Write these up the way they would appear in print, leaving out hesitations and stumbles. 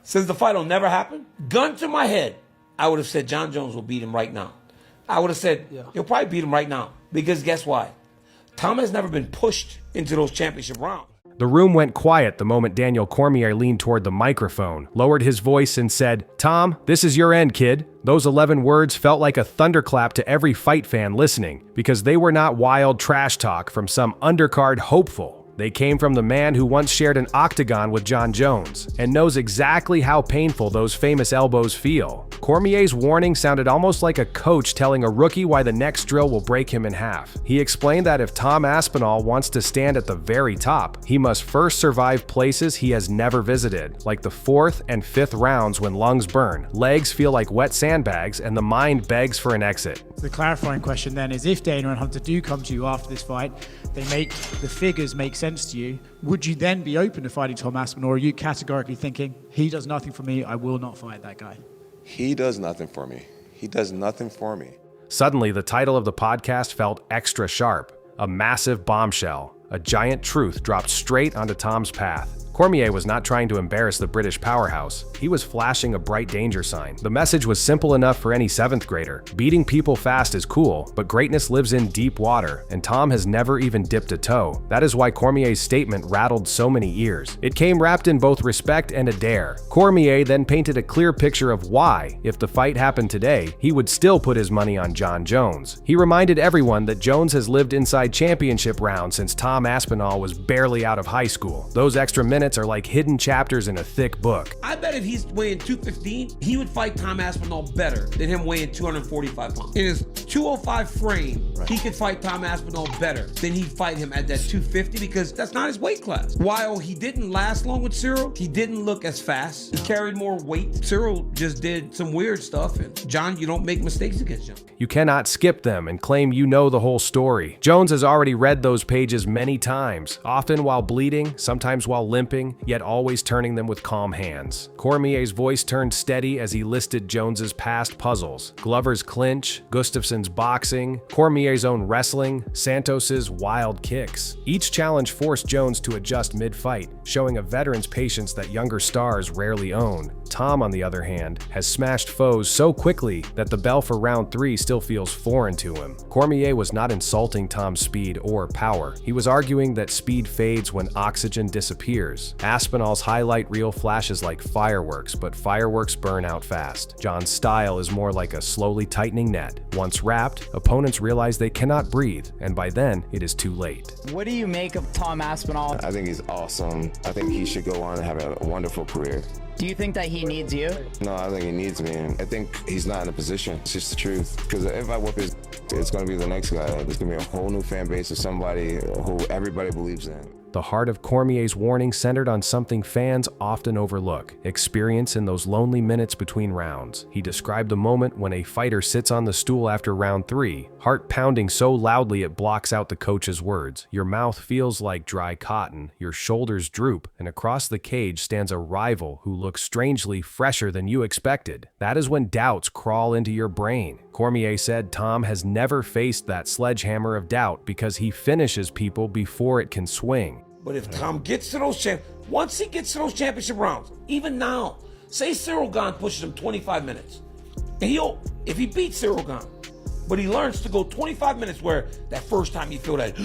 Since the fight will never happen, gun to my head, I would have said Jon Jones will beat him right now. I would have said he'll probably beat him right now. Because guess why? Tom has never been pushed into those championship rounds. The room went quiet the moment Daniel Cormier leaned toward the microphone, lowered his voice, and said, "Tom, this is your end, kid." Those 11 words felt like a thunderclap to every fight fan listening, because they were not wild trash talk from some undercard hopeful. They came from the man who once shared an octagon with Jon Jones and knows exactly how painful those famous elbows feel. Cormier's warning sounded almost like a coach telling a rookie why the next drill will break him in half. He explained that if Tom Aspinall wants to stand at the very top, he must first survive places he has never visited, like the 4th and 5th rounds when lungs burn, legs feel like wet sandbags, and the mind begs for an exit. The clarifying question then is, if Dana and Hunter do come to you after this fight, the figures make sense to you, would you then be open to fighting Tom Aspinall, or are you categorically thinking, he does nothing for me, I will not fight that guy? He does nothing for me. He does nothing for me. Suddenly, the title of the podcast felt extra sharp. A massive bombshell. A giant truth dropped straight onto Tom's path. Cormier was not trying to embarrass the British powerhouse. He was flashing a bright danger sign. The message was simple enough for any 7th grader. Beating people fast is cool, but greatness lives in deep water, and Tom has never even dipped a toe. That is why Cormier's statement rattled so many ears. It came wrapped in both respect and a dare. Cormier then painted a clear picture of why, if the fight happened today, he would still put his money on Jon Jones. He reminded everyone that Jones has lived inside championship rounds since Tom Aspinall was barely out of high school. Those extra minutes are like hidden chapters in a thick book. I bet if he's weighing 215, he would fight Tom Aspinall better than him weighing 245 pounds. In his 205 frame, he could fight Tom Aspinall better than he'd fight him at that 250, because that's not his weight class. While he didn't last long with Cyril, he didn't look as fast. He carried more weight. Cyril just did some weird stuff, and Jon, you don't make mistakes against Jon. You cannot skip them and claim you know the whole story. Jones has already read those pages many times, often while bleeding, sometimes while limping, yet always turning them with calm hands. Cormier's voice turned steady as he listed Jones's past puzzles: Glover's clinch, Gustafsson's boxing, Cormier's own wrestling, Santos's wild kicks. Each challenge forced Jones to adjust mid-fight, showing a veteran's patience that younger stars rarely own. Tom, on the other hand, has smashed foes so quickly that the bell for round 3 still feels foreign to him. Cormier was not insulting Tom's speed or power. He was arguing that speed fades when oxygen disappears. Aspinall's highlight reel flashes like fireworks, but fireworks burn out fast. Jon's style is more like a slowly tightening net. Once wrapped, opponents realize they cannot breathe, and by then, it is too late. What do you make of Tom Aspinall? I think he's awesome. I think he should go on and have a wonderful career. Do you think that he needs you? No, I think he needs me. I think he's not in a position. It's just the truth. Because if I whoop his, it's going to be the next guy. There's going to be a whole new fan base of somebody who everybody believes in. The heart of Cormier's warning centered on something fans often overlook: experience in those lonely minutes between rounds. He described the moment when a fighter sits on the stool after round 3, heart pounding so loudly it blocks out the coach's words. Your mouth feels like dry cotton, your shoulders droop, and across the cage stands a rival who looks strangely fresher than you expected. That is when doubts crawl into your brain. Cormier said Tom has never faced that sledgehammer of doubt because he finishes people before it can swing. But if Tom gets to those once he gets to those championship rounds, even now, say Cyril Gane pushes him 25 minutes, and if he beats Cyril Gane, but he learns to go 25 minutes where that first time you feel that,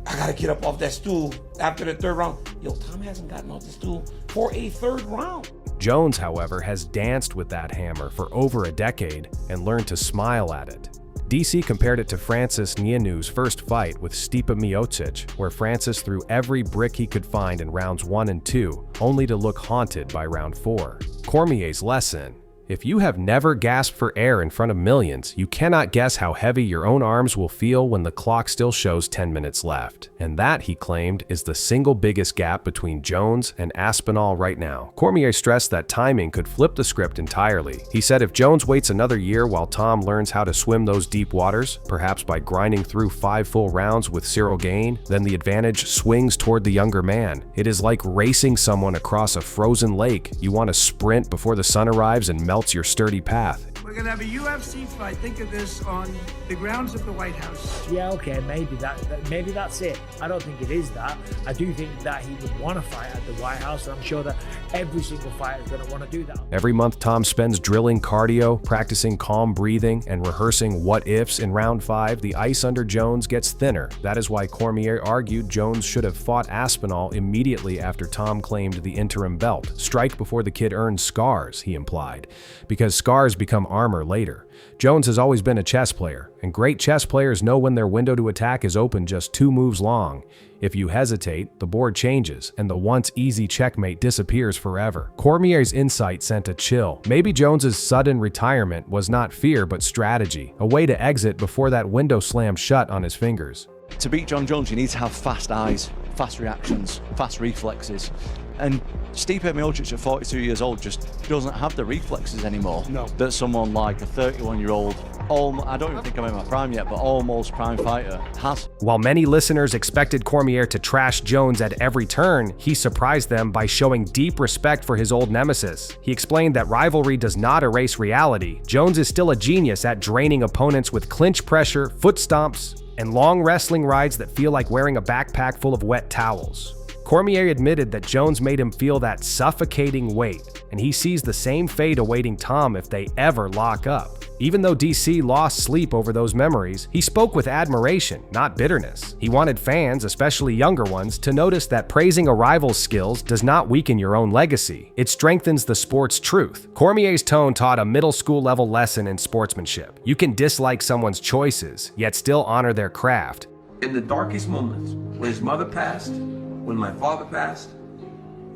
I gotta get up off that stool after the 3rd round. Yo, Tom hasn't gotten off the stool for a 3rd round. Jones, however, has danced with that hammer for over a decade and learned to smile at it. DC compared it to Francis Ngannou's first fight with Stipe Miocic, where Francis threw every brick he could find in rounds 1 and 2, only to look haunted by round 4. Cormier's lesson: if you have never gasped for air in front of millions, you cannot guess how heavy your own arms will feel when the clock still shows 10 minutes left. And that, he claimed, is the single biggest gap between Jones and Aspinall right now. Cormier stressed that timing could flip the script entirely. He said if Jones waits another year while Tom learns how to swim those deep waters, perhaps by grinding through 5 full rounds with Cyril Gane, then the advantage swings toward the younger man. It is like racing someone across a frozen lake. You want to sprint before the sun arrives and melts your sturdy path. We're going to have a UFC fight. Think of this on the grounds of the White House. Yeah, okay, maybe that's it. I don't think it is that. I do think that he would want to fight at the White House, and I'm sure that every single fighter is going to want to do that. Every month, Tom spends drilling cardio, practicing calm breathing, and rehearsing what-ifs. In round 5, the ice under Jones gets thinner. That is why Cormier argued Jones should have fought Aspinall immediately after Tom claimed the interim belt. Strike before the kid earns scars, he implied, because scars become armor later. Jones has always been a chess player, and great chess players know when their window to attack is open just 2 moves long. If you hesitate, the board changes, and the once easy checkmate disappears forever. Cormier's insight sent a chill. Maybe Jones's sudden retirement was not fear but strategy, a way to exit before that window slammed shut on his fingers. To beat John Jones, you need to have fast eyes, fast reactions, fast reflexes. And Stipe Miocic at 42 years old just doesn't have the reflexes anymore that someone like a 31-year-old, I don't even think I'm in my prime yet, but almost prime fighter has. While many listeners expected Cormier to trash Jones at every turn, he surprised them by showing deep respect for his old nemesis. He explained that rivalry does not erase reality. Jones is still a genius at draining opponents with clinch pressure, foot stomps, and long wrestling rides that feel like wearing a backpack full of wet towels. Cormier admitted that Jones made him feel that suffocating weight, and he sees the same fate awaiting Tom if they ever lock up. Even though DC lost sleep over those memories, he spoke with admiration, not bitterness. He wanted fans, especially younger ones, to notice that praising a rival's skills does not weaken your own legacy. It strengthens the sport's truth. Cormier's tone taught a middle school level lesson in sportsmanship. You can dislike someone's choices, yet still honor their craft. In the darkest moments, when his mother passed, when my father passed,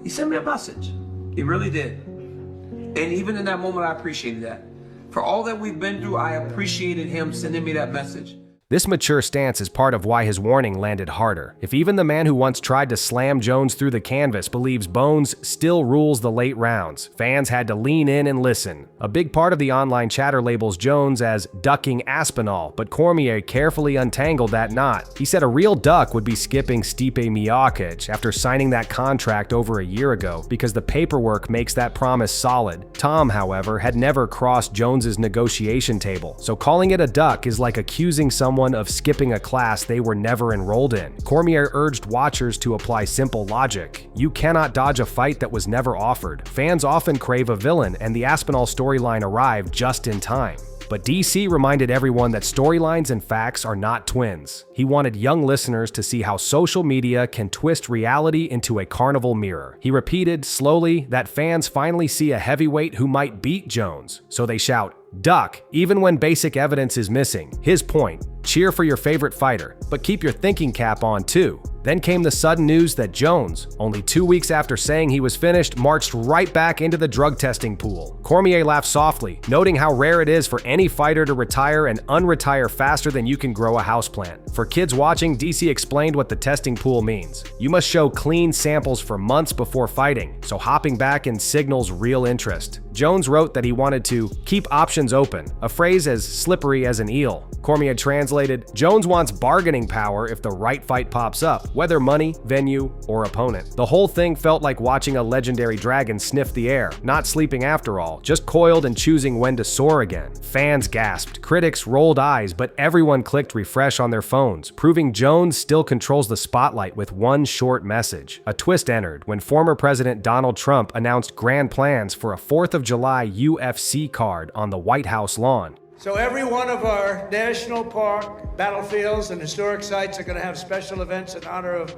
he sent me a message. He really did. And even in that moment, I appreciated that. For all that we've been through, I appreciated him sending me that message. This mature stance is part of why his warning landed harder. If even the man who once tried to slam Jones through the canvas believes Bones still rules the late rounds, fans had to lean in and listen. A big part of the online chatter labels Jones as ducking Aspinall, but Cormier carefully untangled that knot. He said a real duck would be skipping Stipe Miocic after signing that contract over a year ago because the paperwork makes that promise solid. Tom, however, had never crossed Jones's negotiation table, so calling it a duck is like accusing someone of skipping a class they were never enrolled in. Cormier urged watchers to apply simple logic. You cannot dodge a fight that was never offered. Fans often crave a villain, and the Aspinall storyline arrived just in time. But DC reminded everyone that storylines and facts are not twins. He wanted young listeners to see how social media can twist reality into a carnival mirror. He repeated slowly that fans finally see a heavyweight who might beat Jones, so they shout, "Duck," even when basic evidence is missing. His point, cheer for your favorite fighter, but keep your thinking cap on too. Then came the sudden news that Jones, only 2 weeks after saying he was finished, marched right back into the drug testing pool. Cormier laughed softly, noting how rare it is for any fighter to retire and unretire faster than you can grow a houseplant. For kids watching, DC explained what the testing pool means. You must show clean samples for months before fighting, so hopping back in signals real interest. Jones wrote that he wanted to keep options open, a phrase as slippery as an eel. Cormier translated, Jones wants bargaining power if the right fight pops up, whether money, venue, or opponent. The whole thing felt like watching a legendary dragon sniff the air, not sleeping after all, just coiled and choosing when to soar again. Fans gasped, critics rolled eyes, but everyone clicked refresh on their phones, proving Jones still controls the spotlight with one short message. A twist entered when former President Donald Trump announced grand plans for a 4th of July UFC card on the White House lawn. So every one of our national park, battlefields, and historic sites are going to have special events in honor of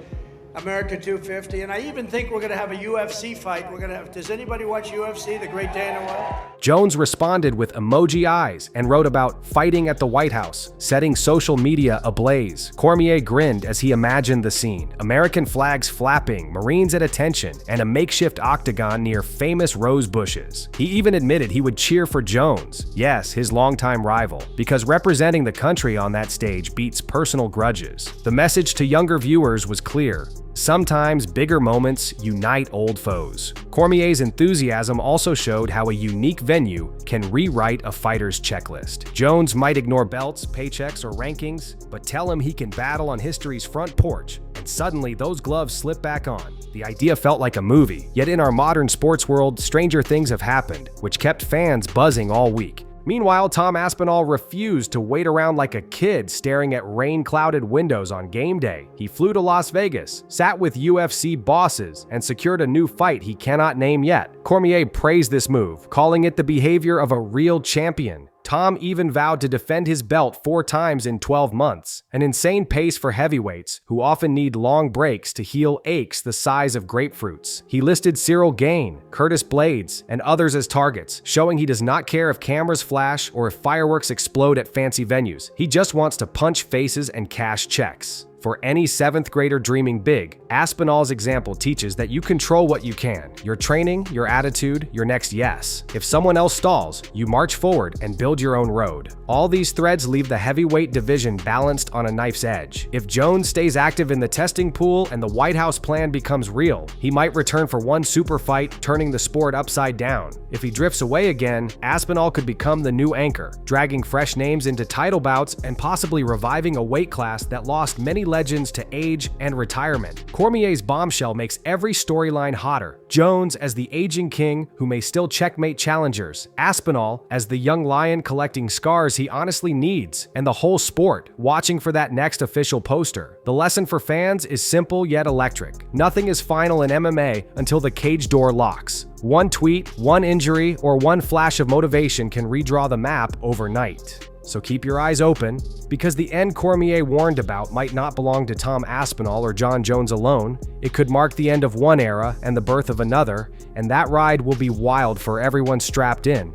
America 250, and I even think we're going to have a UFC fight. We're going to have, does anybody watch UFC, the great Dana White? Jones responded with emoji eyes and wrote about fighting at the White House, setting social media ablaze. Cormier grinned as he imagined the scene. American flags flapping, Marines at attention, and a makeshift octagon near famous rose bushes. He even admitted he would cheer for Jones, yes, his longtime rival, because representing the country on that stage beats personal grudges. The message to younger viewers was clear. Sometimes bigger moments unite old foes. Cormier's enthusiasm also showed how a unique venue can rewrite a fighter's checklist. Jones might ignore belts, paychecks, or rankings, but tell him he can battle on history's front porch, and suddenly those gloves slip back on. The idea felt like a movie, yet in our modern sports world, stranger things have happened, which kept fans buzzing all week. Meanwhile, Tom Aspinall refused to wait around like a kid staring at rain-clouded windows on game day. He flew to Las Vegas, sat with UFC bosses, and secured a new fight he cannot name yet. Cormier praised this move, calling it the behavior of a real champion. Tom even vowed to defend his belt 4 times in 12 months, an insane pace for heavyweights who often need long breaks to heal aches the size of grapefruits. He listed Cyril Gane, Curtis Blades, and others as targets, showing he does not care if cameras flash or if fireworks explode at fancy venues. He just wants to punch faces and cash checks. For any 7th grader dreaming big, Aspinall's example teaches that you control what you can, your training, your attitude, your next yes. If someone else stalls, you march forward and build your own road. All these threads leave the heavyweight division balanced on a knife's edge. If Jones stays active in the testing pool and the White House plan becomes real, he might return for one super fight, turning the sport upside down. If he drifts away again, Aspinall could become the new anchor, dragging fresh names into title bouts and possibly reviving a weight class that lost many legends to age and retirement. Cormier's bombshell makes every storyline hotter. Jones as the aging king who may still checkmate challengers, Aspinall as the young lion collecting scars he honestly needs, and the whole sport watching for that next official poster. The lesson for fans is simple yet electric. Nothing is final in MMA until the cage door locks. One tweet, one injury, or one flash of motivation can redraw the map overnight. So keep your eyes open, because the end Cormier warned about might not belong to Tom Aspinall or John Jones alone. It could mark the end of one era and the birth of another, and that ride will be wild for everyone strapped in.